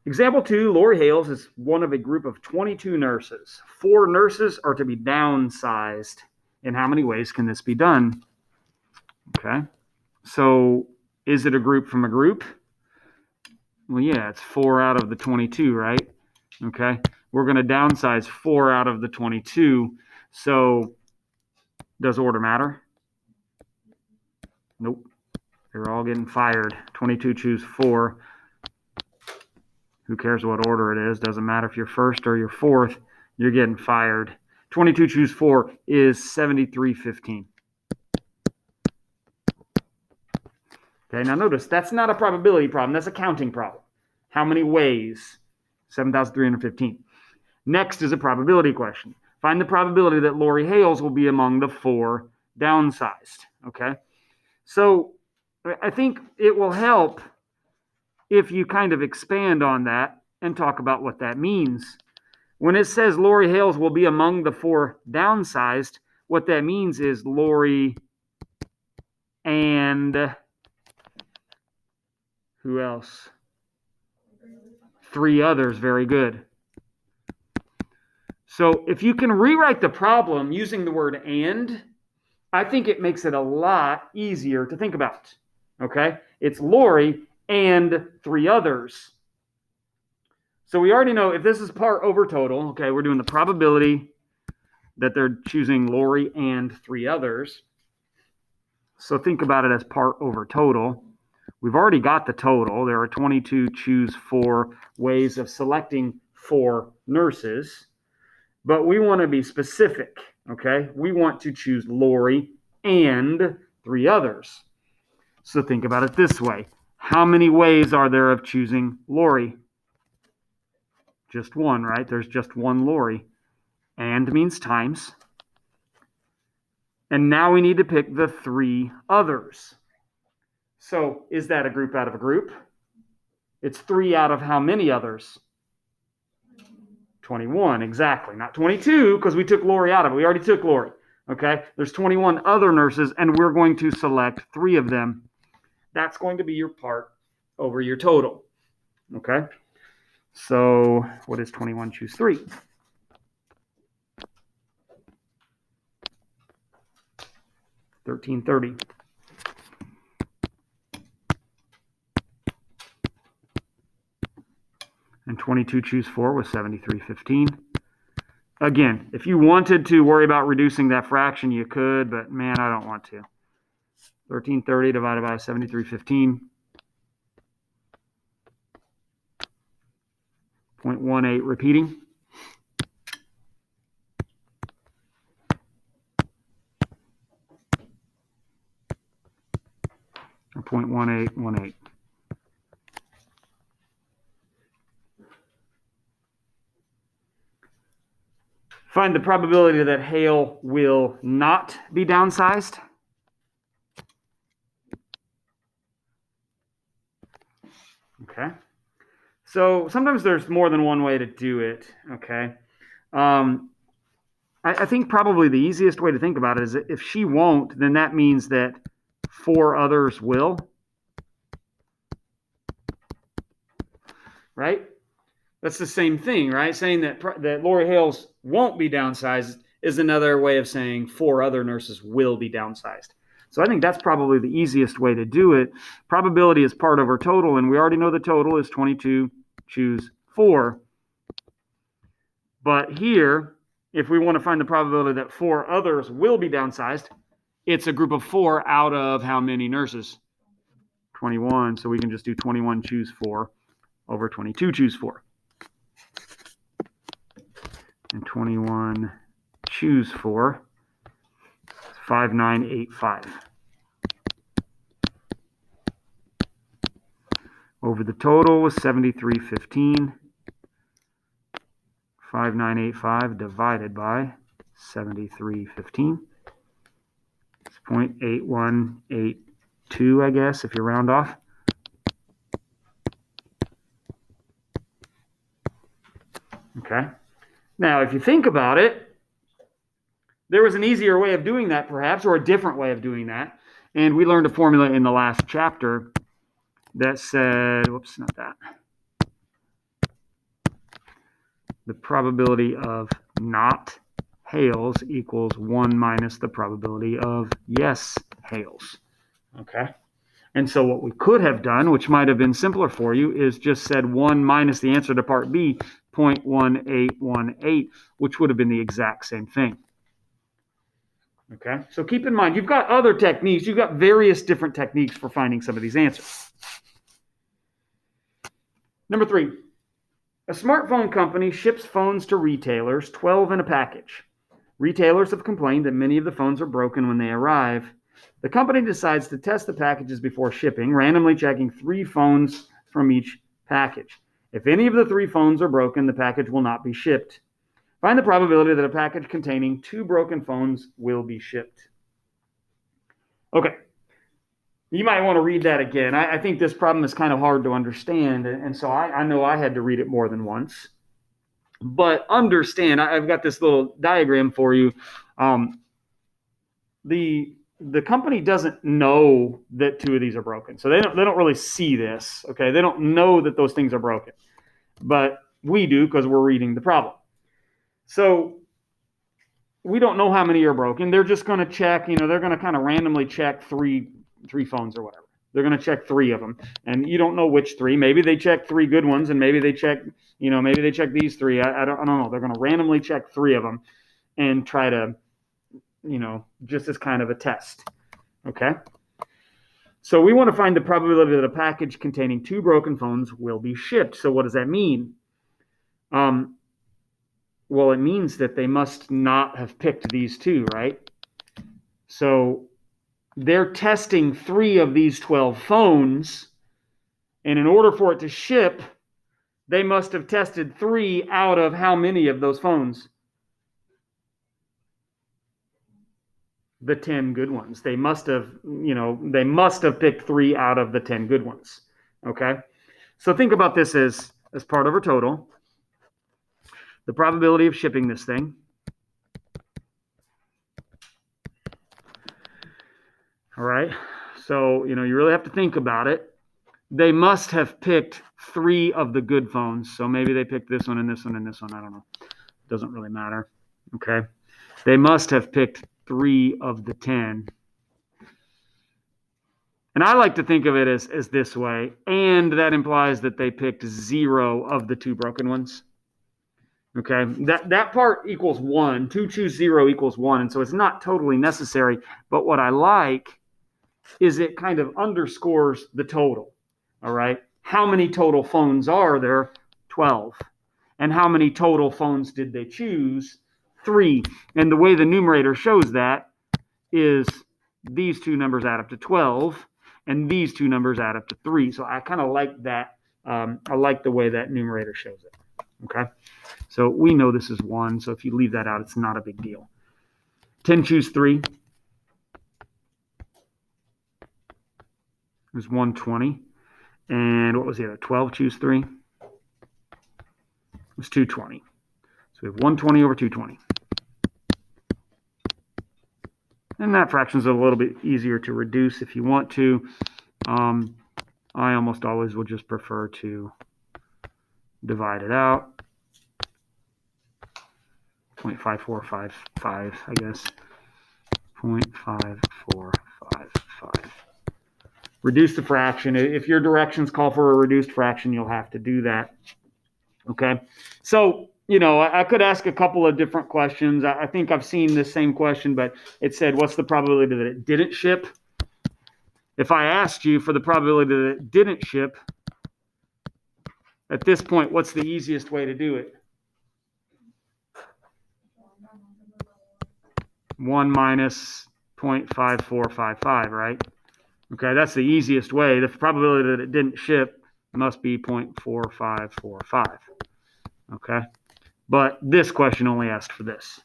Example 2, Lori Hales is one of a group of 22 nurses. 4 nurses are to be downsized. In how many ways can this be done? Okay. So is it a group from a group? Well, yeah, it's 4 out of the 22, right? Okay. We're going to downsize 4 out of the 22. So does order matter? Nope. They're all getting fired. 22 choose 4. Who cares what order it is? Doesn't matter if you're first or you're fourth. You're getting fired. 22 choose 4 is 7315. Okay, now notice that's not a probability problem. That's a counting problem. How many ways? 7,315. Next is a probability question. Find the probability that Lori Hales will be among the 4 downsized. Okay, so I think it will help if you kind of expand on that and talk about what that means. When it says Lori Hales will be among the 4 downsized, what that means is Lori and who else? 3 others. Very good. So if you can rewrite the problem using the word and, I think it makes it a lot easier to think about. Okay? It's Lori and 3 others. So we already know if this is part over total, okay, we're doing the probability that they're choosing Lori and 3 others. So think about it as part over total. We've already got the total. There are 22 choose 4 ways of selecting 4 nurses. But we want to be specific, okay? We want to choose Lori and 3 others. So think about it this way. How many ways are there of choosing Lori? Just one, right? There's just one Lori. And means times. And now we need to pick the 3 others. So is that a group out of a group? It's 3 out of how many others? 21, exactly. Not 22, because we took Lori out of it. We already took Lori. Okay? There's 21 other nurses, and we're going to select 3 of them. That's going to be your part over your total. Okay? So what is 21 choose 3? $13.30. And 22 choose 4 was 73.15. Again, if you wanted to worry about reducing that fraction, you could, but man, I don't want to. 1330 divided by 73.15. 0.18 repeating. Or 0.1818. Find the probability that Hale will not be downsized. Okay. So sometimes there's more than one way to do it. Okay. I think probably the easiest way to think about it is that if she won't, then that means that 4 others will. Right? That's the same thing, right? Saying that Lori Hales won't be downsized is another way of saying 4 other nurses will be downsized. So I think that's probably the easiest way to do it. Probability is part over total, and we already know the total is 22 choose 4. But here, if we want to find the probability that 4 others will be downsized, it's a group of 4 out of how many nurses? 21. So we can just do 21 choose 4 over 22 choose 4. And 21 choose 4, 5985. Over the total was 7315. 5985 divided by 7315. It's 0.8182, I guess, if you round off. Okay. Now, if you think about it, there was an easier way of doing that, perhaps, or a different way of doing that. And we learned a formula in the last chapter that said, whoops, not that. the probability of not hails equals 1 minus the probability of yes hails. Okay? And so what we could have done, which might have been simpler for you, is just said 1 minus the answer to part B, 0.1818, which would have been the exact same thing. Okay? So keep in mind, you've got other techniques. You've got various different techniques for finding some of these answers. Number 3, a smartphone company ships phones to retailers, 12 in a package. Retailers have complained that many of the phones are broken when they arrive. The company decides to test the packages before shipping, randomly checking 3 phones from each package. If any of the 3 phones are broken, the package will not be shipped. Find the probability that a package containing 2 broken phones will be shipped. Okay. You might want to read that again. I think this problem is kind of hard to understand, and so I know I had to read it more than once. But understand, I've got this little diagram for you. The company doesn't know that 2 of these are broken, so they don't really see this. Okay, they don't know that those things are broken, but we do because we're reading the problem. So we don't know how many are broken. They're just going to check. They're going to kind of randomly check three phones or whatever. They're going to check 3 of them, and you don't know which 3. Maybe they check 3 good ones, and maybe they check, maybe they check these 3. I don't know. They're going to randomly check 3 of them and try to, just as kind of a test. Okay. So we want to find the probability that a package containing 2 broken phones will be shipped. So what does that mean? Well, it means that they must not have picked these 2, right? So they're testing 3 of these 12 phones, and in order for it to ship, they must have tested 3 out of how many of those phones? The 10 good ones. They must have picked 3 out of the 10 good ones. Okay? So think about this as part of our total. The probability of shipping this thing. All right? So, you really have to think about it. They must have picked 3 of the good phones. So maybe they picked this one and this one and this one. I don't know. It doesn't really matter. Okay? They must have picked 3 of the 10. And I like to think of it as this way. And that implies that they picked 0 of the 2 broken ones. Okay, that part equals 1. 2 choose 0 equals 1. And so it's not totally necessary. But what I like is it kind of underscores the total. All right. How many total phones are there? 12. And how many total phones did they choose? 3. And the way the numerator shows that is these 2 numbers add up to 12. And these 2 numbers add up to 3. So I kind of like that. I like the way that numerator shows it. Okay. So we know this is 1. So if you leave that out, it's not a big deal. 10 choose 3. There's 120. And what was the other? 12 choose 3. It was 220. So we have 120 over 220. And that fraction is a little bit easier to reduce if you want to. I almost always will just prefer to divide it out. 0.5455, I guess. 0.5455. Reduce the fraction. If your directions call for a reduced fraction, you'll have to do that. Okay. So, I could ask a couple of different questions. I think I've seen this same question, but it said, what's the probability that it didn't ship? If I asked you for the probability that it didn't ship, at this point, what's the easiest way to do it? 1 minus 0.5455, right? Okay, that's the easiest way. The probability that it didn't ship must be 0.4545. Okay, but this question only asked for this.